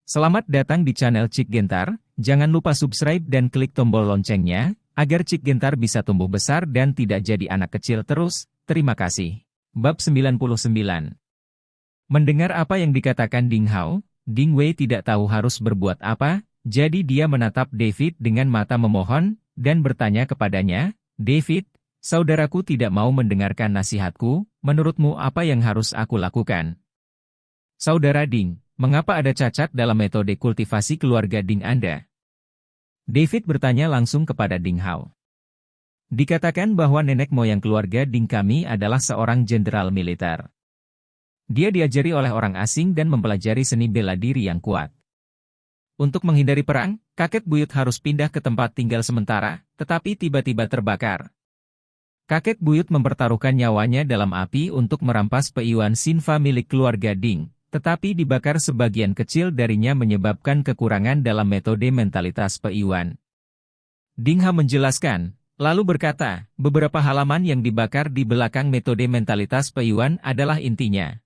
Selamat datang di channel Cik Gentar, jangan lupa subscribe dan klik tombol loncengnya, agar Cik Gentar bisa tumbuh besar dan tidak jadi anak kecil terus, terima kasih. Bab 99. Mendengar apa yang dikatakan Ding Hao, Ding Wei tidak tahu harus berbuat apa, jadi dia menatap David dengan mata memohon, dan bertanya kepadanya, David, saudaraku tidak mau mendengarkan nasihatku, menurutmu apa yang harus aku lakukan? Saudara Ding, mengapa ada cacat dalam metode kultivasi keluarga Ding Anda? David bertanya langsung kepada Ding Hao. Dikatakan bahwa nenek moyang keluarga Ding kami adalah seorang jenderal militer. Dia diajari oleh orang asing dan mempelajari seni bela diri yang kuat. Untuk menghindari perang, kakek buyut harus pindah ke tempat tinggal sementara, tetapi tiba-tiba terbakar. Kakek buyut mempertaruhkan nyawanya dalam api untuk merampas Peiwan Xinfa milik keluarga Ding. Tetapi dibakar sebagian kecil darinya menyebabkan kekurangan dalam metode mentalitas Peiwan. Ding Hao menjelaskan, lalu berkata, beberapa halaman yang dibakar di belakang metode mentalitas Peiwan adalah intinya.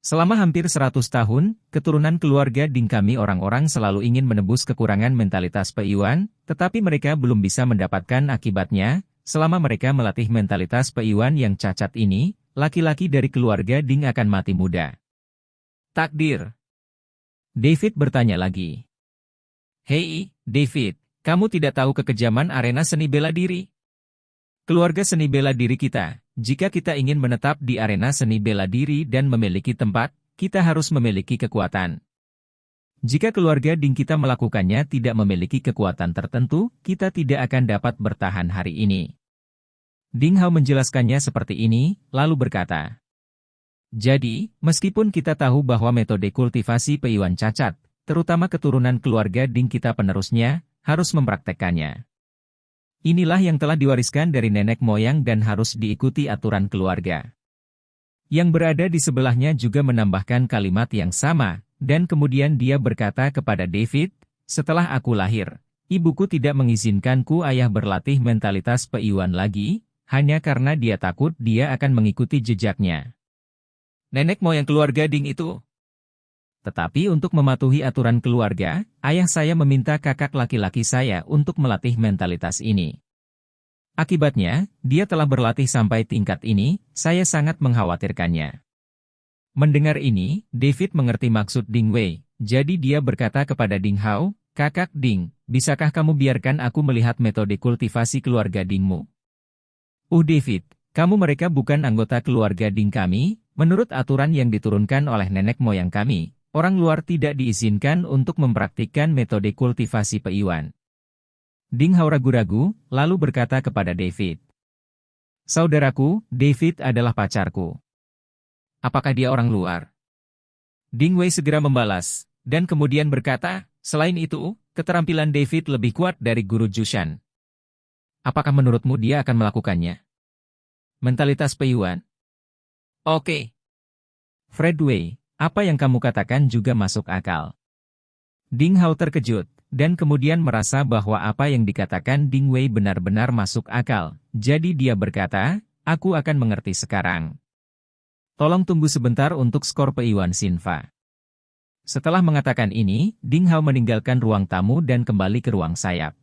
Selama hampir 100 tahun, keturunan keluarga Ding kami orang-orang selalu ingin menebus kekurangan mentalitas Peiwan, tetapi mereka belum bisa mendapatkan akibatnya. Selama mereka melatih mentalitas Peiwan yang cacat ini, laki-laki dari keluarga Ding akan mati muda. Takdir. David bertanya lagi. Hei, David, kamu tidak tahu kekejaman arena seni bela diri? Keluarga seni bela diri kita, jika kita ingin menetap di arena seni bela diri dan memiliki tempat, kita harus memiliki kekuatan. Jika keluarga Ding kita melakukannya tidak memiliki kekuatan tertentu, kita tidak akan dapat bertahan hari ini. Ding Hao menjelaskannya seperti ini, lalu berkata, jadi, meskipun kita tahu bahwa metode kultivasi Peiwan cacat, terutama keturunan keluarga Ding kita penerusnya, harus mempraktekkannya. Inilah yang telah diwariskan dari nenek moyang dan harus diikuti aturan keluarga. Yang berada di sebelahnya juga menambahkan kalimat yang sama, dan kemudian dia berkata kepada David, setelah aku lahir, ibuku tidak mengizinkanku ayah berlatih mentalitas Peiwan lagi, hanya karena dia takut dia akan mengikuti jejaknya. Nenek moyang keluarga Ding itu. Tetapi untuk mematuhi aturan keluarga, ayah saya meminta kakak laki-laki saya untuk melatih mentalitas ini. Akibatnya, dia telah berlatih sampai tingkat ini, saya sangat mengkhawatirkannya. Mendengar ini, David mengerti maksud Ding Wei, jadi dia berkata kepada Ding Hao, kakak Ding, bisakah kamu biarkan aku melihat metode kultivasi keluarga Dingmu? David, kamu mereka bukan anggota keluarga Ding kami. Menurut aturan yang diturunkan oleh nenek moyang kami, orang luar tidak diizinkan untuk mempraktikkan metode kultivasi Peiwan. Ding Hao ragu-ragu, lalu berkata kepada David. Saudaraku, David adalah pacarku. Apakah dia orang luar? Ding Wei segera membalas, dan kemudian berkata, selain itu, keterampilan David lebih kuat dari guru Jushan. Apakah menurutmu dia akan melakukannya? Mentalitas Peiwan? Oke. Fred Wei, apa yang kamu katakan juga masuk akal. Ding Hao terkejut, dan kemudian merasa bahwa apa yang dikatakan Ding Wei benar-benar masuk akal, jadi dia berkata, aku akan mengerti sekarang. Tolong tunggu sebentar untuk skor Peiwan Xinfa. Setelah mengatakan ini, Ding Hao meninggalkan ruang tamu dan kembali ke ruang sayap.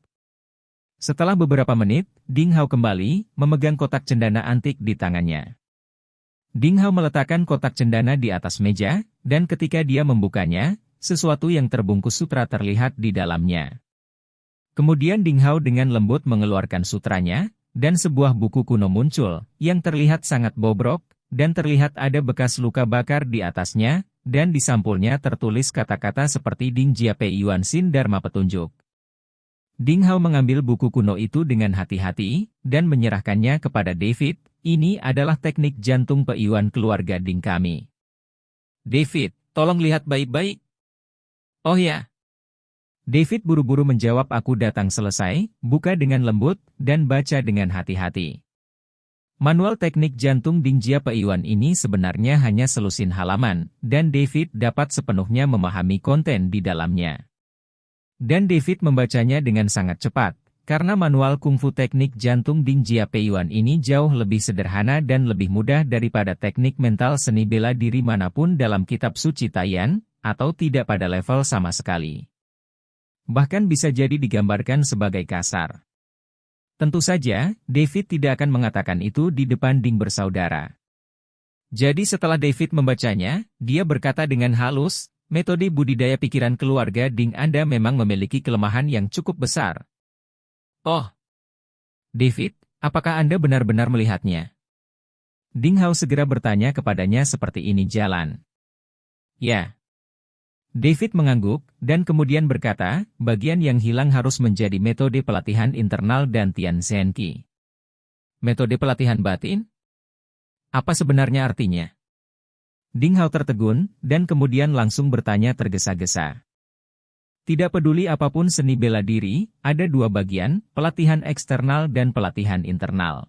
Setelah beberapa menit, Ding Hao kembali, memegang kotak cendana antik di tangannya. Ding Hao meletakkan kotak cendana di atas meja, dan ketika dia membukanya, sesuatu yang terbungkus sutra terlihat di dalamnya. Kemudian Ding Hao dengan lembut mengeluarkan sutranya, dan sebuah buku kuno muncul, yang terlihat sangat bobrok, dan terlihat ada bekas luka bakar di atasnya, dan di sampulnya tertulis kata-kata seperti Ding Jia Peiwan Xin Dharma Petunjuk. Ding Hao mengambil buku kuno itu dengan hati-hati, dan menyerahkannya kepada David. Ini adalah teknik jantung Peiwan keluarga Ding kami. David, tolong lihat baik-baik. Oh ya. David buru-buru menjawab aku datang selesai, buka dengan lembut, dan baca dengan hati-hati. Manual teknik jantung Ding Jia Peiwan ini sebenarnya hanya selusin halaman, dan David dapat sepenuhnya memahami konten di dalamnya. Dan David membacanya dengan sangat cepat. Karena manual kungfu teknik jantung Ding Jia Peiwan ini jauh lebih sederhana dan lebih mudah daripada teknik mental seni bela diri manapun dalam kitab suci Taiyan, atau tidak pada level sama sekali. Bahkan bisa jadi digambarkan sebagai kasar. Tentu saja, David tidak akan mengatakan itu di depan Ding bersaudara. Jadi setelah David membacanya, dia berkata dengan halus, metode budidaya pikiran keluarga Ding Anda memang memiliki kelemahan yang cukup besar. Oh, David, apakah Anda benar-benar melihatnya? Ding Hao segera bertanya kepadanya seperti ini jalan. Ya. David mengangguk, dan kemudian berkata, bagian yang hilang harus menjadi metode pelatihan internal dan Tian Shen Qi. Metode pelatihan batin? Apa sebenarnya artinya? Ding Hao tertegun, dan kemudian langsung bertanya tergesa-gesa. Tidak peduli apapun seni bela diri, ada dua bagian, pelatihan eksternal dan pelatihan internal.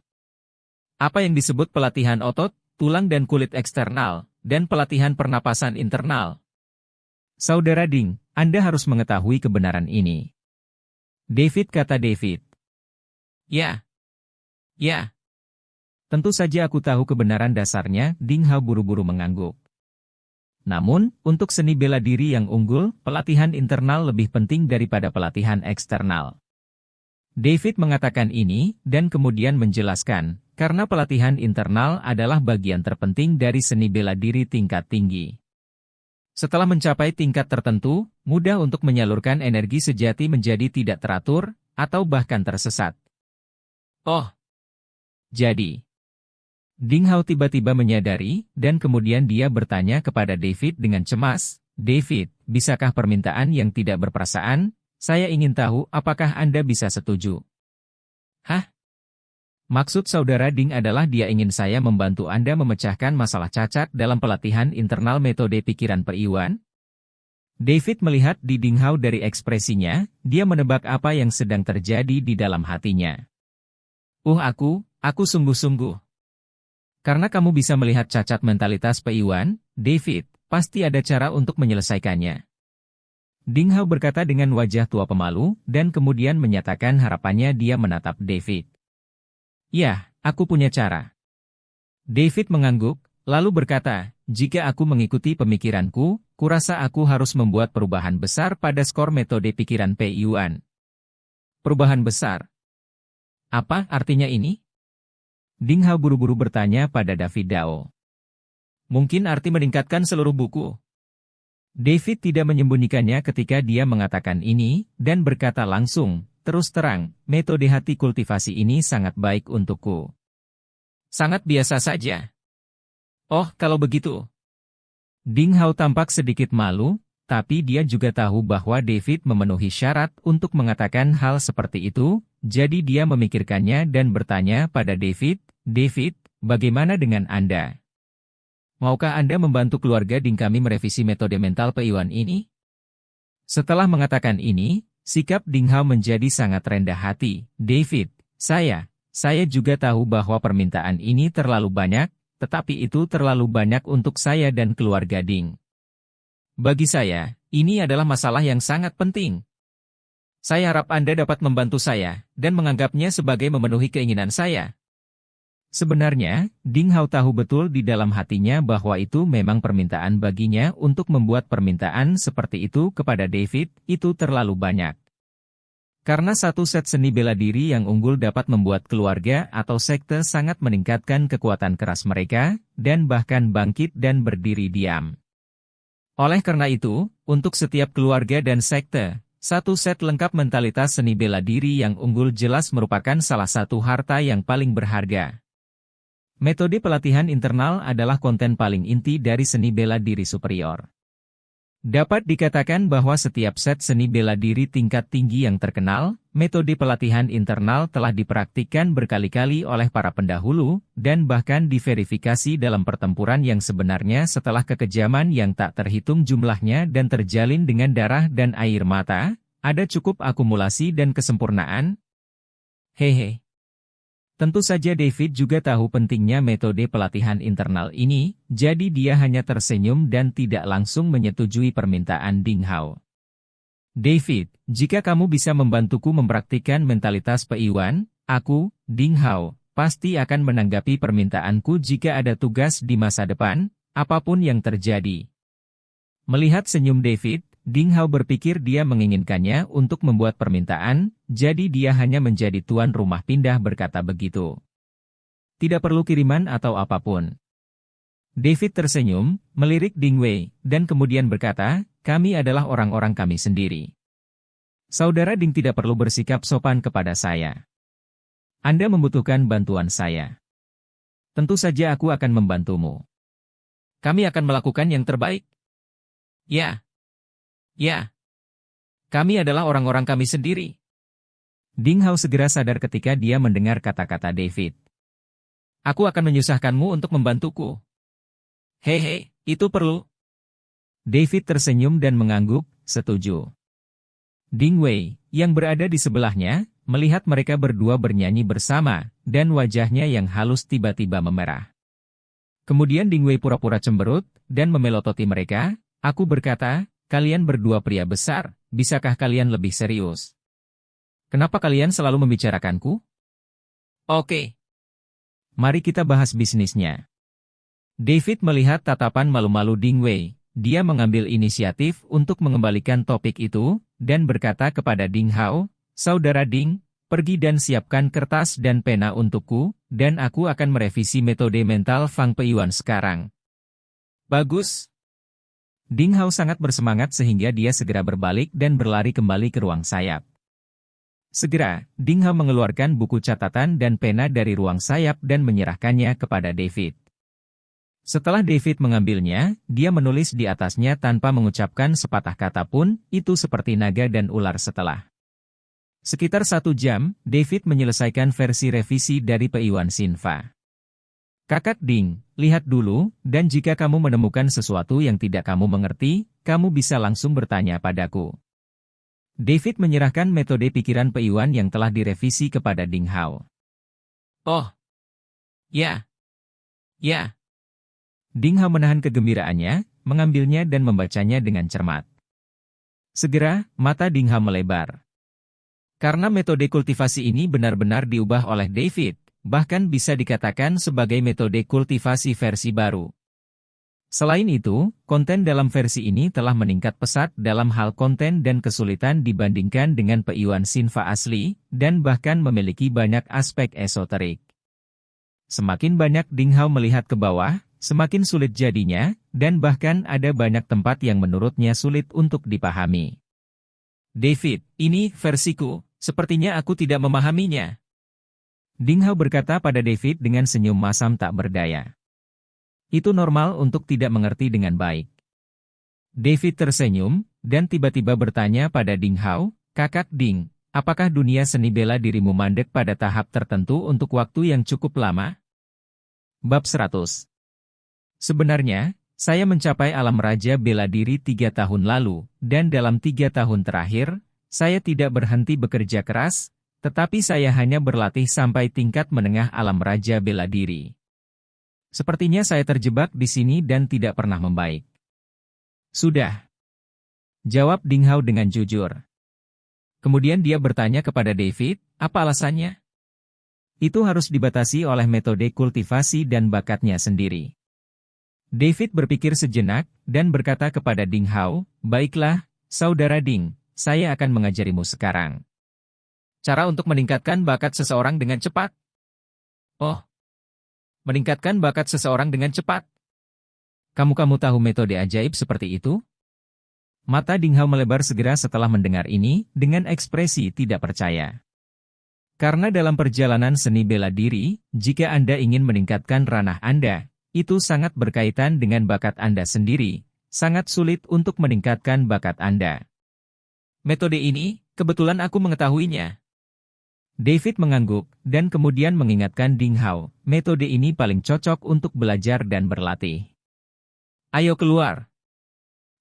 Apa yang disebut pelatihan otot, tulang dan kulit eksternal, dan pelatihan pernapasan internal? Saudara Ding, Anda harus mengetahui kebenaran ini. David kata David. Ya. Ya. Tentu saja aku tahu kebenaran dasarnya, Ding Hao buru-buru mengangguk. Namun, untuk seni bela diri yang unggul, pelatihan internal lebih penting daripada pelatihan eksternal. David mengatakan ini, dan kemudian menjelaskan, karena pelatihan internal adalah bagian terpenting dari seni bela diri tingkat tinggi. Setelah mencapai tingkat tertentu, mudah untuk menyalurkan energi sejati menjadi tidak teratur, atau bahkan tersesat. Oh. Jadi. Ding Hao tiba-tiba menyadari, dan kemudian dia bertanya kepada David dengan cemas, David, bisakah permintaan yang tidak berperasaan? Saya ingin tahu apakah Anda bisa setuju. Hah? Maksud saudara Ding adalah dia ingin saya membantu Anda memecahkan masalah cacat dalam pelatihan internal metode pikiran Peiwan? David melihat di Ding Hao dari ekspresinya, dia menebak apa yang sedang terjadi di dalam hatinya. Aku sungguh-sungguh. Karena kamu bisa melihat cacat mentalitas Peiwan, David, pasti ada cara untuk menyelesaikannya. Ding Hao berkata dengan wajah tua pemalu, dan kemudian menyatakan harapannya dia menatap David. Ya, aku punya cara. David mengangguk, lalu berkata, jika aku mengikuti pemikiranku, kurasa aku harus membuat perubahan besar pada skor metode pikiran Peiwan. Perubahan besar? Apa artinya ini? Ding Hao buru-buru bertanya pada David Dao. Mungkin arti meningkatkan seluruh buku. David tidak menyembunyikannya ketika dia mengatakan ini, dan berkata langsung, terus terang, metode hati kultivasi ini sangat baik untukku. Sangat biasa saja. Oh, kalau begitu. Ding Hao tampak sedikit malu, tapi dia juga tahu bahwa David memenuhi syarat untuk mengatakan hal seperti itu, jadi dia memikirkannya dan bertanya pada David, David, bagaimana dengan Anda? Maukah Anda membantu keluarga Ding kami merevisi metode mental Peiwan ini? Setelah mengatakan ini, sikap Ding Hao menjadi sangat rendah hati. David, saya juga tahu bahwa permintaan ini terlalu banyak, tetapi itu terlalu banyak untuk saya dan keluarga Ding. Bagi saya, ini adalah masalah yang sangat penting. Saya harap Anda dapat membantu saya, dan menganggapnya sebagai memenuhi keinginan saya. Sebenarnya, Ding Hao tahu betul di dalam hatinya bahwa itu memang permintaan baginya untuk membuat permintaan seperti itu kepada David, itu terlalu banyak. Karena satu set seni bela diri yang unggul dapat membuat keluarga atau sekte sangat meningkatkan kekuatan keras mereka, dan bahkan bangkit dan berdiri diam. Oleh karena itu, untuk setiap keluarga dan sekte, satu set lengkap mentalitas seni bela diri yang unggul jelas merupakan salah satu harta yang paling berharga. Metode pelatihan internal adalah konten paling inti dari seni bela diri superior. Dapat dikatakan bahwa setiap set seni bela diri tingkat tinggi yang terkenal, metode pelatihan internal telah dipraktikkan berkali-kali oleh para pendahulu, dan bahkan diverifikasi dalam pertempuran yang sebenarnya setelah kekejaman yang tak terhitung jumlahnya dan terjalin dengan darah dan air mata, ada cukup akumulasi dan kesempurnaan. Hehe. Tentu saja David juga tahu pentingnya metode pelatihan internal ini, jadi dia hanya tersenyum dan tidak langsung menyetujui permintaan Ding Hao. David, jika kamu bisa membantuku mempraktikkan mentalitas Peiwan, aku, Ding Hao, pasti akan menanggapi permintaanku jika ada tugas di masa depan, apapun yang terjadi. Melihat senyum David, Ding Hao berpikir dia menginginkannya untuk membuat permintaan, jadi dia hanya menjadi tuan rumah pindah berkata begitu. Tidak perlu kiriman atau apapun. David tersenyum, melirik Ding Wei, dan kemudian berkata, kami adalah orang-orang kami sendiri. Saudara Ding tidak perlu bersikap sopan kepada saya. Anda membutuhkan bantuan saya. Tentu saja aku akan membantumu. Kami akan melakukan yang terbaik. Ya. Ya. Kami adalah orang-orang kami sendiri. Ding Hao segera sadar ketika dia mendengar kata-kata David. Aku akan menyusahkanmu untuk membantuku. Hehe, itu perlu. David tersenyum dan mengangguk, setuju. Ding Wei, yang berada di sebelahnya, melihat mereka berdua bernyanyi bersama, dan wajahnya yang halus tiba-tiba memerah. Kemudian Ding Wei pura-pura cemberut, dan memelototi mereka. Aku berkata, kalian berdua pria besar, bisakah kalian lebih serius? Kenapa kalian selalu membicarakanku? Oke. Mari kita bahas bisnisnya. David melihat tatapan malu-malu Ding Wei. Dia mengambil inisiatif untuk mengembalikan topik itu, dan berkata kepada Ding Hao, Saudara Ding, pergi dan siapkan kertas dan pena untukku, dan aku akan merevisi metode mental Fang Peiyuan sekarang. Bagus. Ding Hao sangat bersemangat sehingga dia segera berbalik dan berlari kembali ke ruang sayap. Segera, Ding Hao mengeluarkan buku catatan dan pena dari ruang sayap dan menyerahkannya kepada David. Setelah David mengambilnya, dia menulis di atasnya tanpa mengucapkan sepatah kata pun, itu seperti naga dan ular setelah. Sekitar 1 jam, David menyelesaikan versi revisi dari Peiyuan Xinfa. Kakak Ding, lihat dulu, dan jika kamu menemukan sesuatu yang tidak kamu mengerti, kamu bisa langsung bertanya padaku. David menyerahkan metode pikiran Peiyuan yang telah direvisi kepada Ding Hao. Oh. Ya. Ya. Ding Hao menahan kegembiraannya, mengambilnya dan membacanya dengan cermat. Segera, mata Ding Hao melebar. Karena metode kultivasi ini benar-benar diubah oleh David, bahkan bisa dikatakan sebagai metode kultivasi versi baru. Selain itu, konten dalam versi ini telah meningkat pesat dalam hal konten dan kesulitan dibandingkan dengan Peiyuan Xinfa asli, dan bahkan memiliki banyak aspek esoterik. Semakin banyak Ding Hao melihat ke bawah, semakin sulit jadinya, dan bahkan ada banyak tempat yang menurutnya sulit untuk dipahami. David, ini versiku, sepertinya aku tidak memahaminya. Ding Hao berkata pada David dengan senyum masam tak berdaya. Itu normal untuk tidak mengerti dengan baik. David tersenyum, dan tiba-tiba bertanya pada Ding Hao, Kakak Ding, apakah dunia seni bela dirimu mandek pada tahap tertentu untuk waktu yang cukup lama? Bab 100. Sebenarnya, saya mencapai alam raja bela diri 3 tahun lalu, dan dalam 3 tahun terakhir, saya tidak berhenti bekerja keras, tetapi saya hanya berlatih sampai tingkat menengah alam raja bela diri. Sepertinya saya terjebak di sini dan tidak pernah membaik. Sudah. Jawab Ding Hao dengan jujur. Kemudian dia bertanya kepada David, apa alasannya? Itu harus dibatasi oleh metode kultivasi dan bakatnya sendiri. David berpikir sejenak, dan berkata kepada Ding Hao, baiklah, Saudara Ding, saya akan mengajarimu sekarang. Cara untuk meningkatkan bakat seseorang dengan cepat. Oh, meningkatkan bakat seseorang dengan cepat. Kamu tahu metode ajaib seperti itu? Mata Ding Hao melebar segera setelah mendengar ini, dengan ekspresi tidak percaya. Karena dalam perjalanan seni bela diri, jika Anda ingin meningkatkan ranah Anda, itu sangat berkaitan dengan bakat Anda sendiri, sangat sulit untuk meningkatkan bakat Anda. Metode ini, kebetulan aku mengetahuinya. David mengangguk, dan kemudian mengingatkan Ding Hao, metode ini paling cocok untuk belajar dan berlatih. Ayo keluar.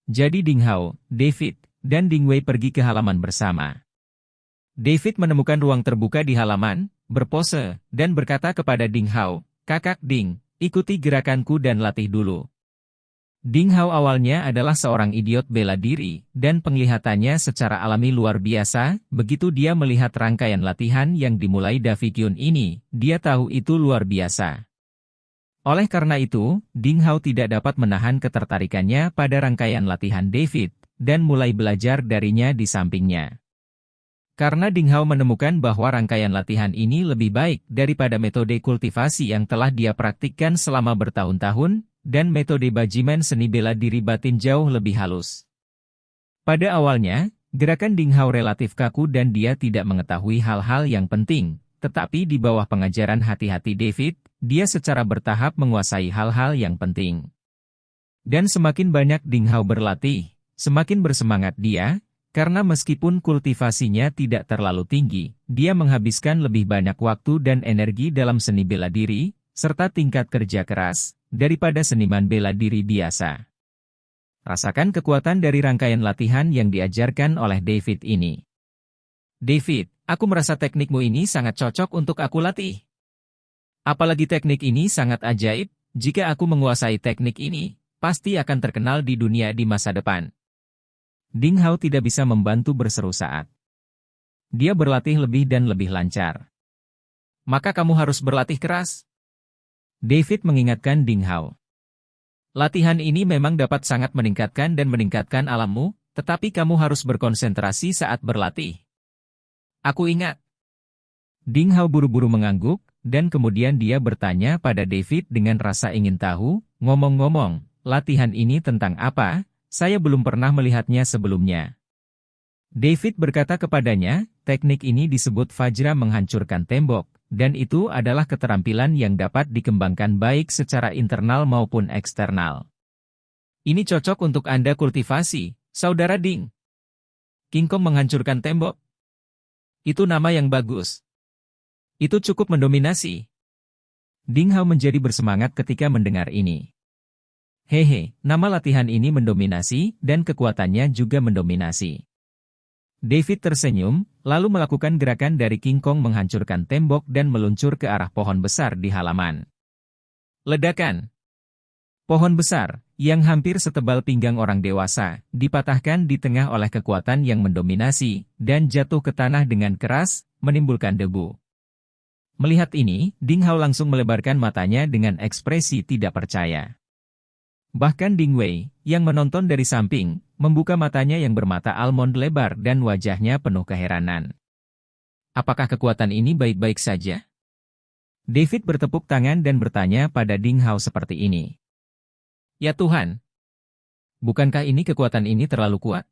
Jadi Ding Hao, David, dan Ding Wei pergi ke halaman bersama. David menemukan ruang terbuka di halaman, berpose, dan berkata kepada Ding Hao, Kakak Ding, ikuti gerakanku dan latih dulu. Ding Hao awalnya adalah seorang idiot bela diri, dan penglihatannya secara alami luar biasa. Begitu dia melihat rangkaian latihan yang dimulai David Kyun ini, dia tahu itu luar biasa. Oleh karena itu, Ding Hao tidak dapat menahan ketertarikannya pada rangkaian latihan David, dan mulai belajar darinya di sampingnya. Karena Ding Hao menemukan bahwa rangkaian latihan ini lebih baik daripada metode kultivasi yang telah dia praktikkan selama bertahun-tahun, dan metode bajiman seni bela diri batin jauh lebih halus. Pada awalnya, gerakan Ding Hao relatif kaku dan dia tidak mengetahui hal-hal yang penting, tetapi di bawah pengajaran hati-hati David, dia secara bertahap menguasai hal-hal yang penting. Dan semakin banyak Ding Hao berlatih, semakin bersemangat dia, karena meskipun kultivasinya tidak terlalu tinggi, dia menghabiskan lebih banyak waktu dan energi dalam seni bela diri, serta tingkat kerja keras, daripada seniman bela diri biasa. Rasakan kekuatan dari rangkaian latihan yang diajarkan oleh David ini. David, aku merasa teknikmu ini sangat cocok untuk aku latih. Apalagi teknik ini sangat ajaib, jika aku menguasai teknik ini, pasti akan terkenal di dunia di masa depan. Ding Hao tidak bisa membantu berseru saat dia berlatih lebih dan lebih lancar. Maka kamu harus berlatih keras. David mengingatkan Ding Hao. Latihan ini memang dapat sangat meningkatkan dan meningkatkan alammu, tetapi kamu harus berkonsentrasi saat berlatih. Aku ingat. Ding Hao buru-buru mengangguk, dan kemudian dia bertanya pada David dengan rasa ingin tahu, ngomong-ngomong, latihan ini tentang apa? Saya belum pernah melihatnya sebelumnya. David berkata kepadanya, teknik ini disebut Vajra menghancurkan tembok, dan itu adalah keterampilan yang dapat dikembangkan baik secara internal maupun eksternal. Ini cocok untuk Anda kultivasi, Saudara Ding. King Kong menghancurkan tembok. Itu nama yang bagus. Itu cukup mendominasi. Ding Hao menjadi bersemangat ketika mendengar ini. Hehe, nama latihan ini mendominasi, dan kekuatannya juga mendominasi. David tersenyum, lalu melakukan gerakan dari King Kong menghancurkan tembok dan meluncur ke arah pohon besar di halaman. Ledakan. Pohon besar, yang hampir setebal pinggang orang dewasa, dipatahkan di tengah oleh kekuatan yang mendominasi, dan jatuh ke tanah dengan keras, menimbulkan debu. Melihat ini, Ding Hao langsung melebarkan matanya dengan ekspresi tidak percaya. Bahkan Ding Wei, yang menonton dari samping, membuka matanya yang bermata almond lebar dan wajahnya penuh keheranan. Apakah kekuatan ini baik-baik saja? David bertepuk tangan dan bertanya pada Ding Hao seperti ini. Ya Tuhan! Bukankah ini kekuatan ini terlalu kuat?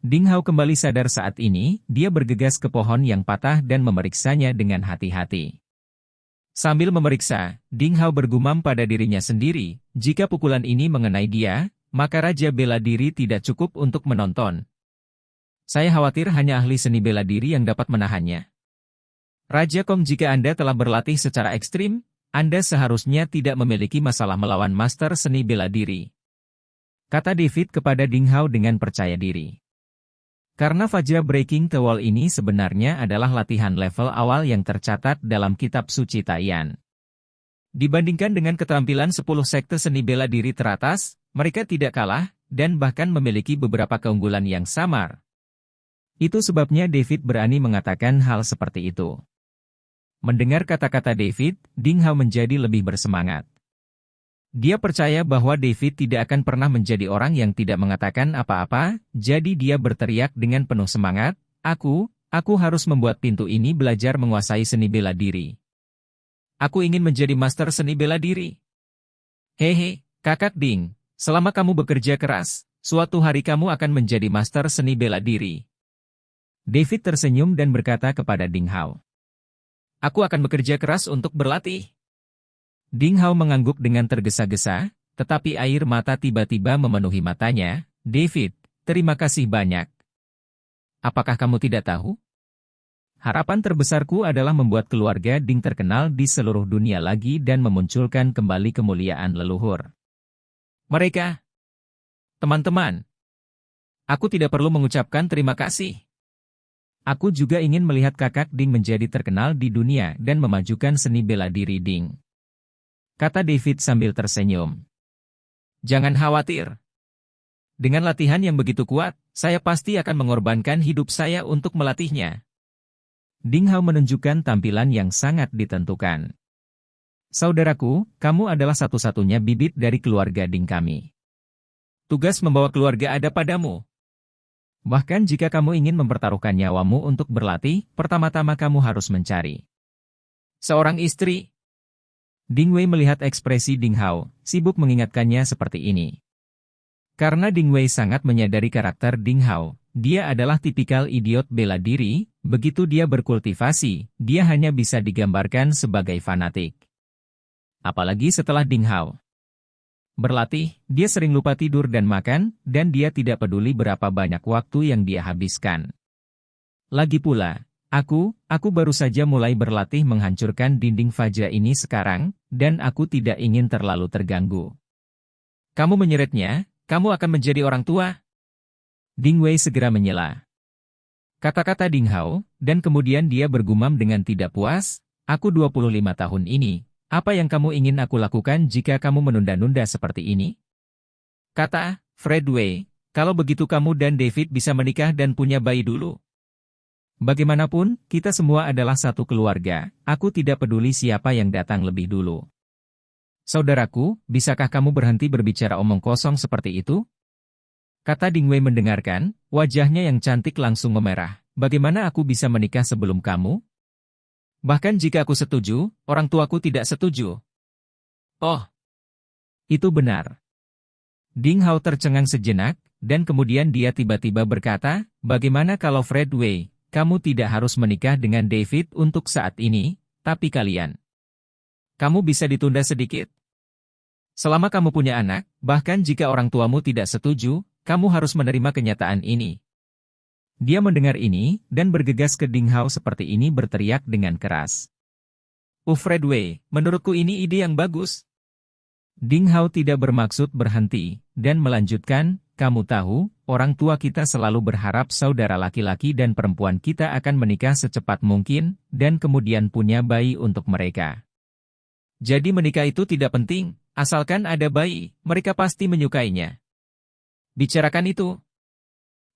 Ding Hao kembali sadar saat ini, dia bergegas ke pohon yang patah dan memeriksanya dengan hati-hati. Sambil memeriksa, Ding Hao bergumam pada dirinya sendiri, jika pukulan ini mengenai dia, maka Raja Bela Diri tidak cukup untuk menonton. Saya khawatir hanya ahli seni bela diri yang dapat menahannya. Raja Kong, jika Anda telah berlatih secara ekstrim, Anda seharusnya tidak memiliki masalah melawan master seni bela diri. Kata David kepada Ding Hao dengan percaya diri. Karena Vajra Breaking the Wall ini sebenarnya adalah latihan level awal yang tercatat dalam kitab suci Taiyan. Dibandingkan dengan keterampilan 10 sekte seni bela diri teratas, mereka tidak kalah, dan bahkan memiliki beberapa keunggulan yang samar. Itu sebabnya David berani mengatakan hal seperti itu. Mendengar kata-kata David, Ding Hao menjadi lebih bersemangat. Dia percaya bahwa David tidak akan pernah menjadi orang yang tidak mengatakan apa-apa, jadi dia berteriak dengan penuh semangat, aku harus membuat pintu ini belajar menguasai seni bela diri. Aku ingin menjadi master seni bela diri. Hehe, kakak Ding, selama kamu bekerja keras, suatu hari kamu akan menjadi master seni bela diri. David tersenyum dan berkata kepada Ding Hao. Aku akan bekerja keras untuk berlatih. Ding Hao mengangguk dengan tergesa-gesa, tetapi air mata tiba-tiba memenuhi matanya. David, terima kasih banyak. Apakah kamu tidak tahu? Harapan terbesarku adalah membuat keluarga Ding terkenal di seluruh dunia lagi dan memunculkan kembali kemuliaan leluhur mereka. Teman-teman, aku tidak perlu mengucapkan terima kasih. Aku juga ingin melihat kakak Ding menjadi terkenal di dunia dan memajukan seni bela diri Ding. Kata David sambil tersenyum. Jangan khawatir. Dengan latihan yang begitu kuat, saya pasti akan mengorbankan hidup saya untuk melatihnya. Ding Hao menunjukkan tampilan yang sangat ditentukan. Saudaraku, kamu adalah satu-satunya bibit dari keluarga Ding kami. Tugas membawa keluarga ada padamu. Bahkan jika kamu ingin mempertaruhkan nyawamu untuk berlatih, pertama-tama kamu harus mencari seorang istri. Ding Wei melihat ekspresi Ding Hao, sibuk mengingatkannya seperti ini. Karena Ding Wei sangat menyadari karakter Ding Hao, dia adalah tipikal idiot bela diri, begitu dia berkultivasi, dia hanya bisa digambarkan sebagai fanatik. Apalagi setelah Ding Hao berlatih, dia sering lupa tidur dan makan, dan dia tidak peduli berapa banyak waktu yang dia habiskan. Lagi pula, Aku baru saja mulai berlatih menghancurkan dinding faja ini sekarang, dan aku tidak ingin terlalu terganggu. Kamu menyeretnya, kamu akan menjadi orang tua. Ding Wei segera menyela kata-kata Ding Hao, dan kemudian dia bergumam dengan tidak puas, aku 25 tahun ini, apa yang kamu ingin aku lakukan jika kamu menunda-nunda seperti ini? Kata Fred Wei, kalau begitu kamu dan David bisa menikah dan punya bayi dulu. Bagaimanapun, kita semua adalah satu keluarga, aku tidak peduli siapa yang datang lebih dulu. Saudaraku, bisakah kamu berhenti berbicara omong kosong seperti itu? Kata Ding Wei mendengarkan, wajahnya yang cantik langsung memerah. Bagaimana aku bisa menikah sebelum kamu? Bahkan jika aku setuju, orang tuaku tidak setuju. Oh, itu benar. Ding Hao tercengang sejenak, dan kemudian dia tiba-tiba berkata, bagaimana kalau Fred Wei? Kamu tidak harus menikah dengan David untuk saat ini, tapi kamu bisa ditunda sedikit. Selama kamu punya anak, bahkan jika orang tuamu tidak setuju, kamu harus menerima kenyataan ini. Dia mendengar ini, dan bergegas ke Ding Hao seperti ini berteriak dengan keras. Fred Wei, menurutku ini ide yang bagus. Ding Hao tidak bermaksud berhenti, dan melanjutkan, kamu tahu, orang tua kita selalu berharap saudara laki-laki dan perempuan kita akan menikah secepat mungkin, dan kemudian punya bayi untuk mereka. Jadi menikah itu tidak penting, asalkan ada bayi, mereka pasti menyukainya. Bicarakan itu.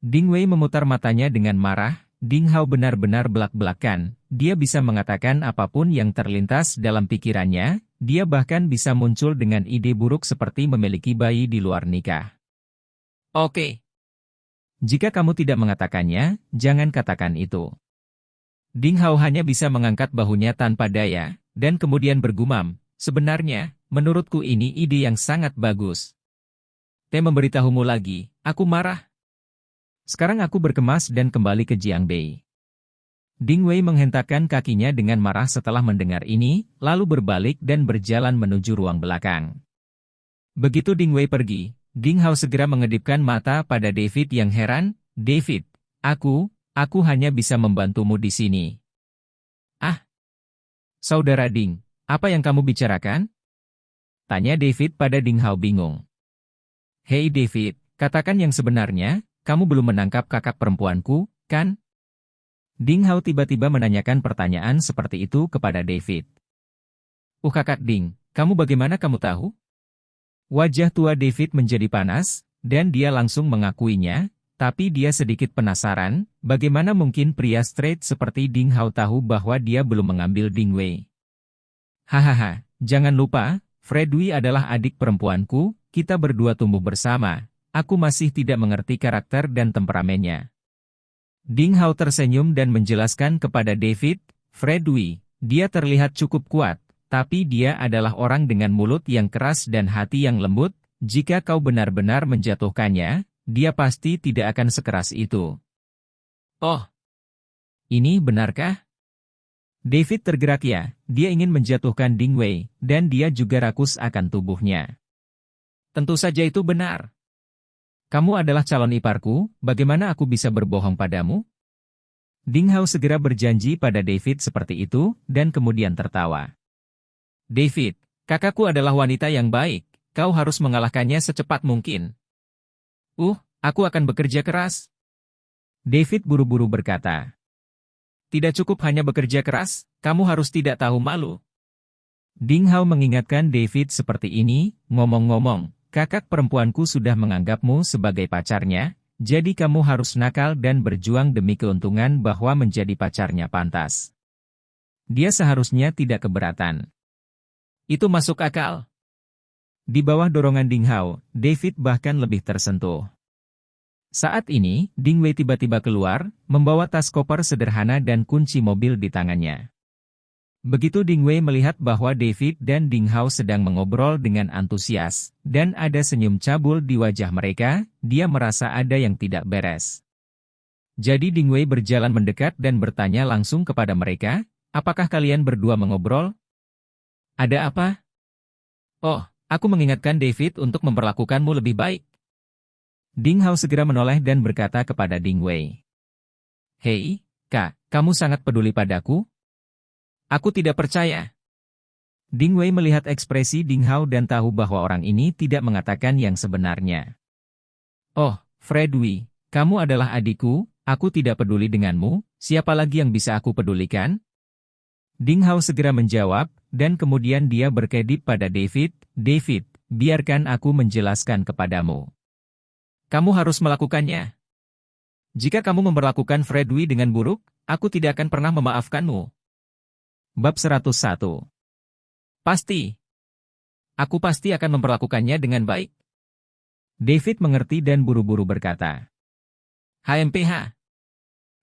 Ding Wei memutar matanya dengan marah, Ding Hao benar-benar belak-belakan, dia bisa mengatakan apapun yang terlintas dalam pikirannya, dia bahkan bisa muncul dengan ide buruk seperti memiliki bayi di luar nikah. Oke. Jika kamu tidak mengatakannya, jangan katakan itu. Ding Hao hanya bisa mengangkat bahunya tanpa daya, dan kemudian bergumam, sebenarnya, menurutku ini ide yang sangat bagus. Memberitahumu lagi, aku marah. Sekarang aku berkemas dan kembali ke Jiangbei. Ding Wei menghentakkan kakinya dengan marah setelah mendengar ini, lalu berbalik dan berjalan menuju ruang belakang. Begitu Ding Wei pergi, Ding Hao segera mengedipkan mata pada David yang heran, David, aku hanya bisa membantumu di sini. Ah, saudara Ding, apa yang kamu bicarakan? Tanya David pada Ding Hao bingung. Hei David, katakan yang sebenarnya, kamu belum menangkap kakak perempuanku, kan? Ding Hao tiba-tiba menanyakan pertanyaan seperti itu kepada David. Kakak Ding, bagaimana kamu tahu? Wajah tua David menjadi panas, dan dia langsung mengakuinya, tapi dia sedikit penasaran, bagaimana mungkin pria straight seperti Ding Hao tahu bahwa dia belum mengambil Ding Wei. Hahaha, jangan lupa, Fred Wei adalah adik perempuanku, kita berdua tumbuh bersama, aku masih tidak mengerti karakter dan temperamennya. Ding Hao tersenyum dan menjelaskan kepada David, Fred Wei, dia terlihat cukup kuat. Tapi dia adalah orang dengan mulut yang keras dan hati yang lembut, jika kau benar-benar menjatuhkannya, dia pasti tidak akan sekeras itu. Oh, ini benarkah? David tergerak ya, dia ingin menjatuhkan Ding Wei, dan dia juga rakus akan tubuhnya. Tentu saja itu benar. Kamu adalah calon iparku, bagaimana aku bisa berbohong padamu? Ding Hao segera berjanji pada David seperti itu, dan kemudian tertawa. David, kakakku adalah wanita yang baik, kau harus mengalahkannya secepat mungkin. Aku akan bekerja keras. David buru-buru berkata. Tidak cukup hanya bekerja keras, kamu harus tidak tahu malu. Ding Hao mengingatkan David seperti ini, ngomong-ngomong, kakak perempuanku sudah menganggapmu sebagai pacarnya, jadi kamu harus nakal dan berjuang demi keuntungan bahwa menjadi pacarnya pantas. Dia seharusnya tidak keberatan. Itu masuk akal. Di bawah dorongan Ding Hao, David bahkan lebih tersentuh. Saat ini, Ding Wei tiba-tiba keluar, membawa tas koper sederhana dan kunci mobil di tangannya. Begitu Ding Wei melihat bahwa David dan Ding Hao sedang mengobrol dengan antusias, dan ada senyum cabul di wajah mereka, dia merasa ada yang tidak beres. Jadi Ding Wei berjalan mendekat dan bertanya langsung kepada mereka, apakah kalian berdua mengobrol? Ada apa? Oh, aku mengingatkan David untuk memperlakukanmu lebih baik. Ding Hao segera menoleh dan berkata kepada Ding Wei. Hei, Kak, kamu sangat peduli padaku? Aku tidak percaya. Ding Wei melihat ekspresi Ding Hao dan tahu bahwa orang ini tidak mengatakan yang sebenarnya. Oh, Fred Wei, kamu adalah adikku, aku tidak peduli denganmu, siapa lagi yang bisa aku pedulikan? Ding Hao segera menjawab, dan kemudian dia berkedip pada David, David, biarkan aku menjelaskan kepadamu. Kamu harus melakukannya. Jika kamu memperlakukan Fred Wei dengan buruk, aku tidak akan pernah memaafkanmu. Bab 101. Pasti. Aku pasti akan memperlakukannya dengan baik. David mengerti dan buru-buru berkata. HMPH.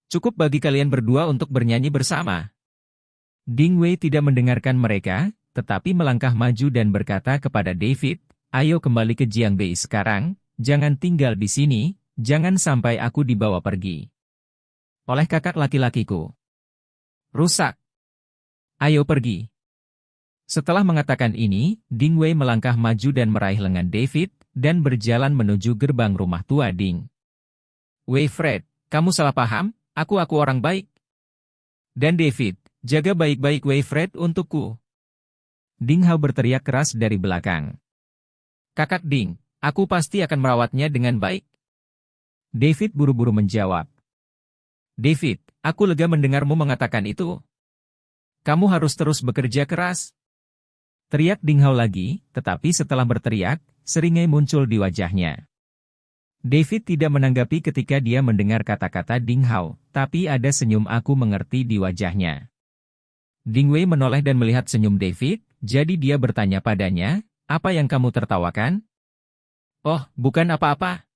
Cukup bagi kalian berdua untuk bernyanyi bersama. Ding Wei tidak mendengarkan mereka, tetapi melangkah maju dan berkata kepada David, ayo kembali ke Jiangbei sekarang, jangan tinggal di sini, jangan sampai aku dibawa pergi oleh kakak laki-lakiku. Rusak. Ayo pergi. Setelah mengatakan ini, Ding Wei melangkah maju dan meraih lengan David, dan berjalan menuju gerbang rumah tua Ding. Wei Fred, kamu salah paham, aku orang baik. Dan David, jaga baik-baik Wei Fred untukku. Ding Hao berteriak keras dari belakang. Kakak Ding, aku pasti akan merawatnya dengan baik. David buru-buru menjawab. David, aku lega mendengarmu mengatakan itu. Kamu harus terus bekerja keras. Teriak Ding Hao lagi, tetapi setelah berteriak, seringai muncul di wajahnya. David tidak menanggapi ketika dia mendengar kata-kata Ding Hao, tapi ada senyum aku mengerti di wajahnya. Ding Wei menoleh dan melihat senyum David, jadi dia bertanya padanya, apa yang kamu tertawakan? Oh, bukan apa-apa.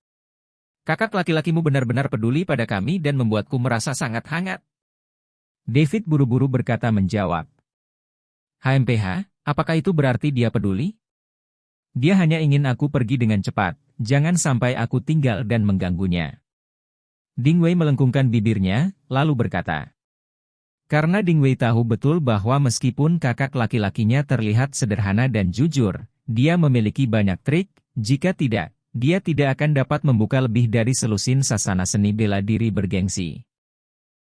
Kakak laki-lakimu benar-benar peduli pada kami dan membuatku merasa sangat hangat. David buru-buru berkata menjawab. HMPH, apakah itu berarti dia peduli? Dia hanya ingin aku pergi dengan cepat, jangan sampai aku tinggal dan mengganggunya. Ding Wei melengkungkan bibirnya, lalu berkata. Karena Ding Wei tahu betul bahwa meskipun kakak laki-lakinya terlihat sederhana dan jujur, dia memiliki banyak trik, jika tidak, dia tidak akan dapat membuka lebih dari selusin sasana seni bela diri bergengsi.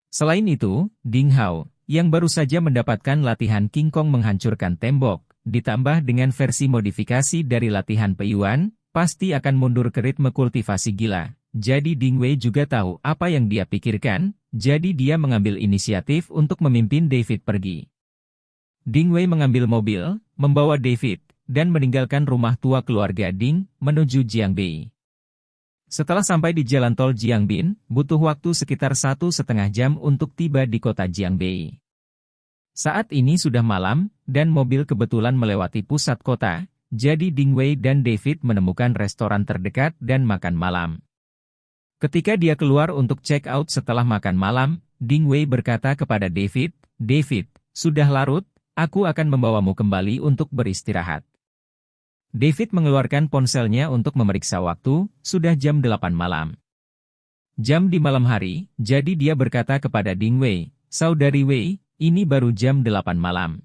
Selain itu, Ding Hao, yang baru saja mendapatkan latihan King Kong menghancurkan tembok, ditambah dengan versi modifikasi dari latihan Pei Yuan, pasti akan mundur ke ritme kultivasi gila. Jadi Ding Wei juga tahu apa yang dia pikirkan, jadi dia mengambil inisiatif untuk memimpin David pergi. Ding Wei mengambil mobil, membawa David, dan meninggalkan rumah tua keluarga Ding, menuju Jiangbei. Setelah sampai di jalan tol Jiangbin, butuh waktu sekitar 1,5 jam untuk tiba di kota Jiangbei. Saat ini sudah malam, dan mobil kebetulan melewati pusat kota, jadi Ding Wei dan David menemukan restoran terdekat dan makan malam. Ketika dia keluar untuk check out setelah makan malam, Ding Wei berkata kepada David, David, sudah larut, aku akan membawamu kembali untuk beristirahat. David mengeluarkan ponselnya untuk memeriksa waktu, sudah jam 8 malam. Jam di malam hari, jadi dia berkata kepada Ding Wei, Saudari Wei, ini baru jam 8 malam.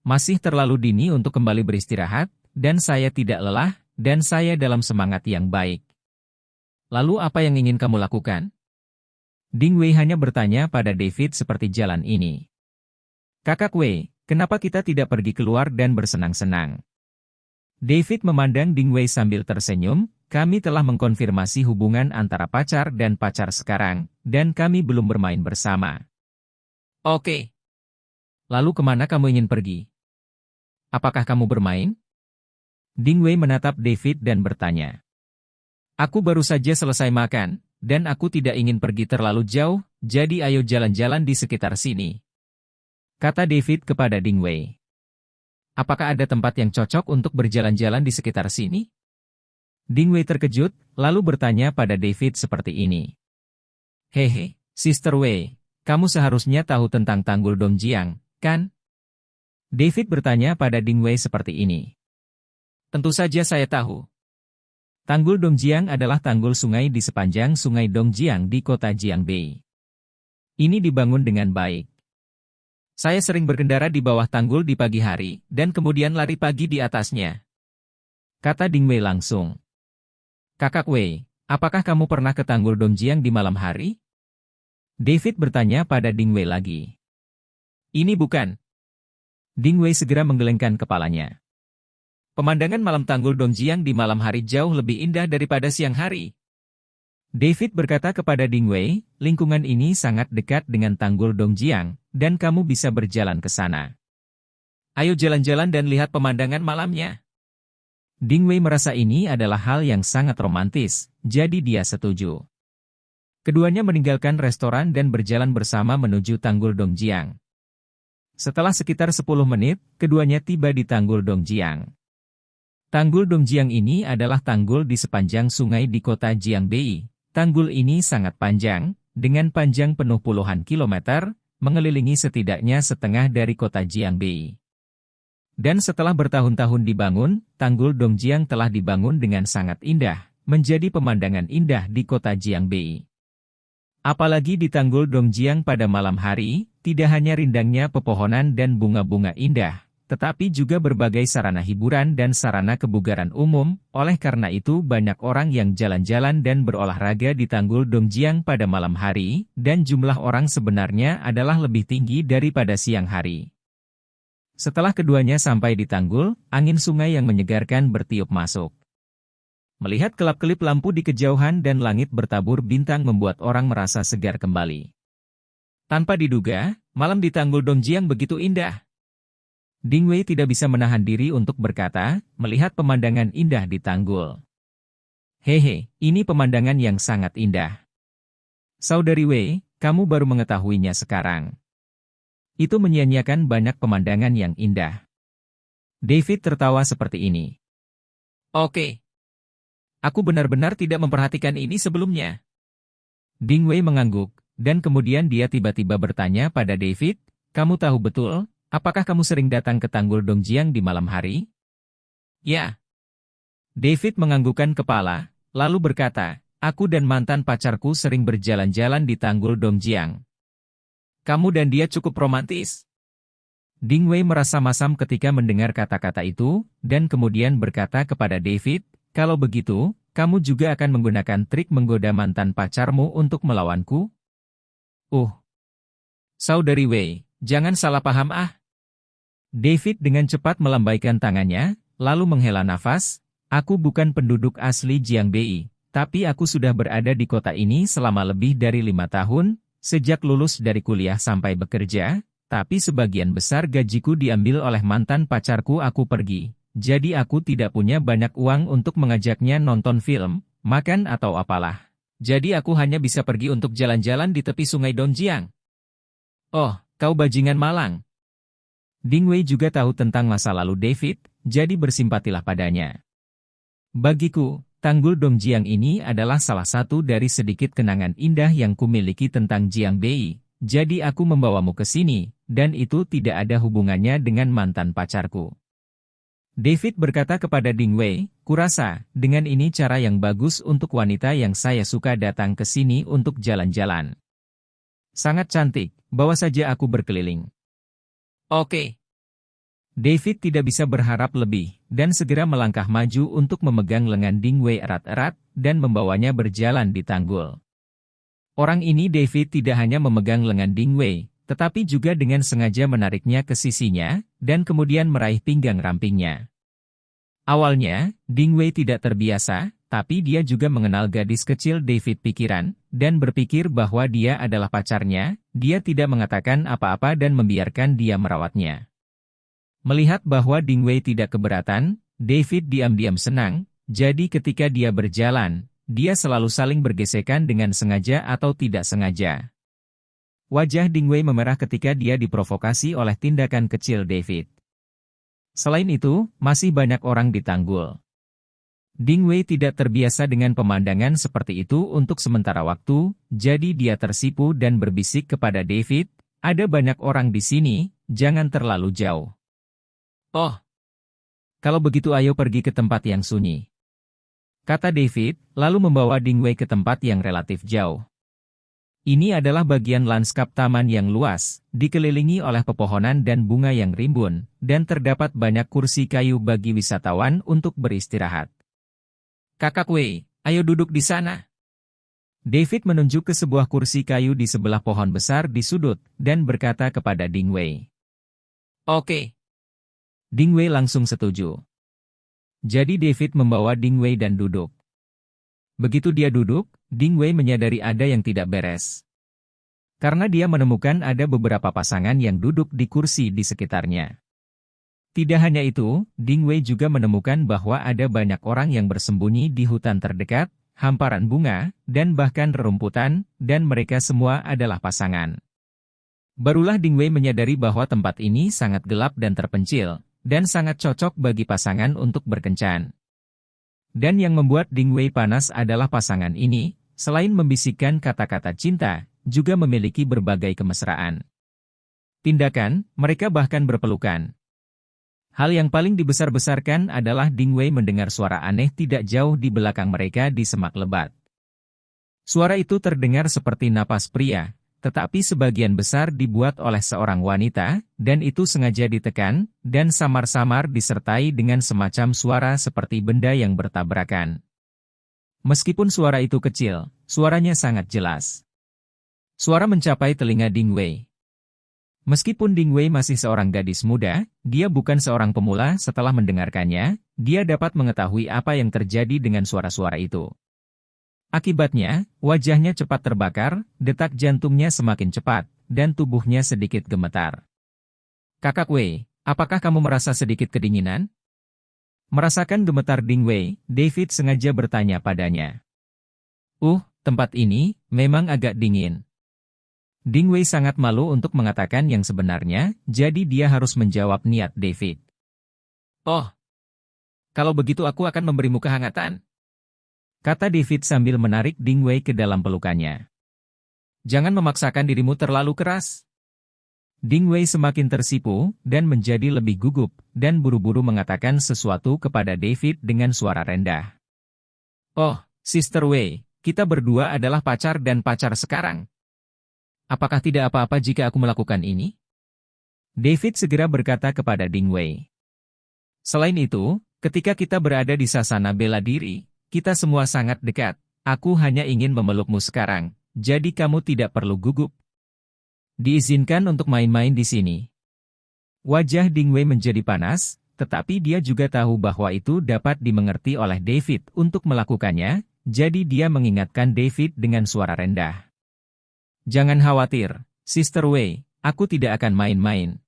Masih terlalu dini untuk kembali beristirahat, dan saya tidak lelah, dan saya dalam semangat yang baik. Lalu apa yang ingin kamu lakukan? Ding Wei hanya bertanya pada David seperti jalan ini. Kakak Wei, kenapa kita tidak pergi keluar dan bersenang-senang? David memandang Ding Wei sambil tersenyum, kami telah mengkonfirmasi hubungan antara pacar dan pacar sekarang, dan kami belum bermain bersama. Oke. Lalu kemana kamu ingin pergi? Apakah kamu bermain? Ding Wei menatap David dan bertanya. Aku baru saja selesai makan, dan aku tidak ingin pergi terlalu jauh, jadi ayo jalan-jalan di sekitar sini. Kata David kepada Ding Wei. apakah ada tempat yang cocok untuk berjalan-jalan di sekitar sini? Ding Wei terkejut, lalu bertanya pada David seperti ini. Hehe, Sister Wei, kamu seharusnya tahu tentang Tanggul Dongjiang, kan? David bertanya pada Ding Wei seperti ini. Tentu saja saya tahu. Tanggul Dongjiang adalah tanggul sungai di sepanjang sungai Dongjiang di kota Jiangbei. Ini dibangun dengan baik. Saya sering berkendara di bawah tanggul di pagi hari, dan kemudian lari pagi di atasnya. Kata Ding Wei langsung. Kakak Wei, apakah kamu pernah ke Tanggul Dongjiang di malam hari? David bertanya pada Ding Wei lagi. Ini bukan. Ding Wei segera menggelengkan kepalanya. Pemandangan malam Tanggul Dongjiang di malam hari jauh lebih indah daripada siang hari. David berkata kepada Ding Wei, lingkungan ini sangat dekat dengan Tanggul Dongjiang, dan kamu bisa berjalan ke sana. Ayo jalan-jalan dan lihat pemandangan malamnya. Ding Wei merasa ini adalah hal yang sangat romantis, jadi dia setuju. Keduanya meninggalkan restoran dan berjalan bersama menuju Tanggul Dongjiang. Setelah sekitar 10 menit, keduanya tiba di Tanggul Dongjiang. Tanggul Dongjiang ini adalah tanggul di sepanjang sungai di kota Jiangbei. Tanggul ini sangat panjang, dengan panjang penuh puluhan kilometer, mengelilingi setidaknya setengah dari kota Jiangbei. Dan setelah bertahun-tahun dibangun, Tanggul Dongjiang telah dibangun dengan sangat indah, menjadi pemandangan indah di kota Jiangbei. Apalagi di Tanggul Dongjiang pada malam hari, tidak hanya rindangnya pepohonan dan bunga-bunga indah, tetapi juga berbagai sarana hiburan dan sarana kebugaran umum. Oleh karena itu banyak orang yang jalan-jalan dan berolahraga di Tanggul Dongjiang pada malam hari, dan jumlah orang sebenarnya adalah lebih tinggi daripada siang hari. Setelah keduanya sampai di tanggul, angin sungai yang menyegarkan bertiup masuk. Melihat kelap-kelip lampu di kejauhan dan langit bertabur bintang membuat orang merasa segar kembali. Tanpa diduga, malam di Tanggul Dongjiang begitu indah. Ding Wei tidak bisa menahan diri untuk berkata, melihat pemandangan indah di tanggul. Hehe, ini pemandangan yang sangat indah. Saudari Wei, kamu baru mengetahuinya sekarang. Itu menyia-nyiakan banyak pemandangan yang indah. David tertawa seperti ini. Oke. Aku benar-benar tidak memperhatikan ini sebelumnya. Ding Wei mengangguk, dan kemudian dia tiba-tiba bertanya pada David, kamu tahu betul, apakah kamu sering datang ke Tanggul Dongjiang di malam hari? Ya. David menganggukkan kepala, lalu berkata, aku dan mantan pacarku sering berjalan-jalan di Tanggul Dongjiang. Kamu dan dia cukup romantis. Ding Wei merasa masam ketika mendengar kata-kata itu, dan kemudian berkata kepada David, kalau begitu, kamu juga akan menggunakan trik menggoda mantan pacarmu untuk melawanku? Saudari Wei, jangan salah paham ah. David dengan cepat melambaikan tangannya, lalu menghela nafas, aku bukan penduduk asli Jiangbei, tapi aku sudah berada di kota ini selama lebih dari 5 tahun, sejak lulus dari kuliah sampai bekerja, tapi sebagian besar gajiku diambil oleh mantan pacarku aku pergi. Jadi aku tidak punya banyak uang untuk mengajaknya nonton film, makan atau apalah. Jadi aku hanya bisa pergi untuk jalan-jalan di tepi sungai Dongjiang. Oh, kau bajingan malang. Ding Wei juga tahu tentang masa lalu David, jadi bersimpatilah padanya. Bagiku, Tanggul Dongjiang ini adalah salah satu dari sedikit kenangan indah yang kumiliki tentang Jiangbei, jadi aku membawamu ke sini, dan itu tidak ada hubungannya dengan mantan pacarku. David berkata kepada Ding Wei, kurasa, dengan ini cara yang bagus untuk wanita yang saya suka datang ke sini untuk jalan-jalan. Sangat cantik, bawa saja aku berkeliling. Oke. David tidak bisa berharap lebih, dan segera melangkah maju untuk memegang lengan Ding Wei erat-erat, dan membawanya berjalan di tanggul. Orang ini David tidak hanya memegang lengan Ding Wei, tetapi juga dengan sengaja menariknya ke sisinya, dan kemudian meraih pinggang rampingnya. Awalnya, Ding Wei tidak terbiasa, tapi dia juga mengenal gadis kecil David pikiran, dan berpikir bahwa dia adalah pacarnya, dia tidak mengatakan apa-apa dan membiarkan dia merawatnya. Melihat bahwa Ding Wei tidak keberatan, David diam-diam senang, jadi ketika dia berjalan, dia selalu saling bergesekan dengan sengaja atau tidak sengaja. Wajah Ding Wei memerah ketika dia diprovokasi oleh tindakan kecil David. Selain itu, masih banyak orang di Tanggul. Ding Wei tidak terbiasa dengan pemandangan seperti itu untuk sementara waktu, jadi dia tersipu dan berbisik kepada David, "Ada banyak orang di sini, jangan terlalu jauh." "Oh, kalau begitu ayo pergi ke tempat yang sunyi," kata David, lalu membawa Ding Wei ke tempat yang relatif jauh. Ini adalah bagian lanskap taman yang luas, dikelilingi oleh pepohonan dan bunga yang rimbun, dan terdapat banyak kursi kayu bagi wisatawan untuk beristirahat. "Kakak Wei, ayo duduk di sana." David menunjuk ke sebuah kursi kayu di sebelah pohon besar di sudut, dan berkata kepada Ding Wei. "Oke." Ding Wei langsung setuju. Jadi David membawa Ding Wei dan duduk. Begitu dia duduk, Ding Wei menyadari ada yang tidak beres. Karena dia menemukan ada beberapa pasangan yang duduk di kursi di sekitarnya. Tidak hanya itu, Ding Wei juga menemukan bahwa ada banyak orang yang bersembunyi di hutan terdekat, hamparan bunga, dan bahkan rerumputan, dan mereka semua adalah pasangan. Barulah Ding Wei menyadari bahwa tempat ini sangat gelap dan terpencil, dan sangat cocok bagi pasangan untuk berkencan. Dan yang membuat Ding Wei panas adalah pasangan ini, selain membisikkan kata-kata cinta, juga memiliki berbagai kemesraan. Tindakan, mereka bahkan berpelukan. Hal yang paling dibesar-besarkan adalah Ding Wei mendengar suara aneh tidak jauh di belakang mereka di semak lebat. Suara itu terdengar seperti napas pria, tetapi sebagian besar dibuat oleh seorang wanita, dan itu sengaja ditekan, dan samar-samar disertai dengan semacam suara seperti benda yang bertabrakan. Meskipun suara itu kecil, suaranya sangat jelas. Suara mencapai telinga Ding Wei. Meskipun Ding Wei masih seorang gadis muda, dia bukan seorang pemula. Setelah mendengarkannya, dia dapat mengetahui apa yang terjadi dengan suara-suara itu. Akibatnya, wajahnya cepat terbakar, detak jantungnya semakin cepat, dan tubuhnya sedikit gemetar. "Kakak Wei, apakah kamu merasa sedikit kedinginan?" Merasakan gemetar Ding Wei, David sengaja bertanya padanya. Tempat ini memang agak dingin." Ding Wei sangat malu untuk mengatakan yang sebenarnya, jadi dia harus menjawab niat David. "Oh, kalau begitu aku akan memberimu kehangatan," kata David sambil menarik Ding Wei ke dalam pelukannya. "Jangan memaksakan dirimu terlalu keras." Ding Wei semakin tersipu, dan menjadi lebih gugup, dan buru-buru mengatakan sesuatu kepada David dengan suara rendah. "Oh, Sister Wei, kita berdua adalah pacar dan pacar sekarang. Apakah tidak apa-apa jika aku melakukan ini?" David segera berkata kepada Ding Wei. "Selain itu, ketika kita berada di sasana bela diri, kita semua sangat dekat. Aku hanya ingin memelukmu sekarang, jadi kamu tidak perlu gugup. Diizinkan untuk main-main di sini." Wajah Ding Wei menjadi panas, tetapi dia juga tahu bahwa itu dapat dimengerti oleh David untuk melakukannya, jadi dia mengingatkan David dengan suara rendah. "Jangan khawatir, Sister Wei, aku tidak akan main-main."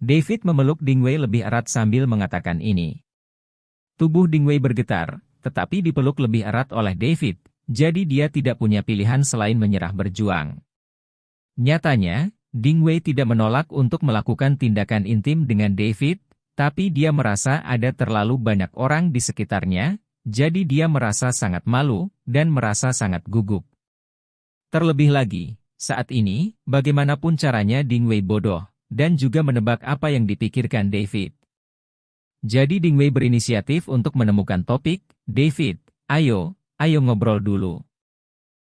David memeluk Ding Wei lebih erat sambil mengatakan ini. Tubuh Ding Wei bergetar, tetapi dipeluk lebih erat oleh David, jadi dia tidak punya pilihan selain menyerah berjuang. Nyatanya, Ding Wei tidak menolak untuk melakukan tindakan intim dengan David, tapi dia merasa ada terlalu banyak orang di sekitarnya, jadi dia merasa sangat malu, dan merasa sangat gugup. Terlebih lagi, saat ini, bagaimanapun caranya Ding Wei bodoh, dan juga menebak apa yang dipikirkan David. Jadi Ding Wei berinisiatif untuk menemukan topik. "David, ayo ngobrol dulu.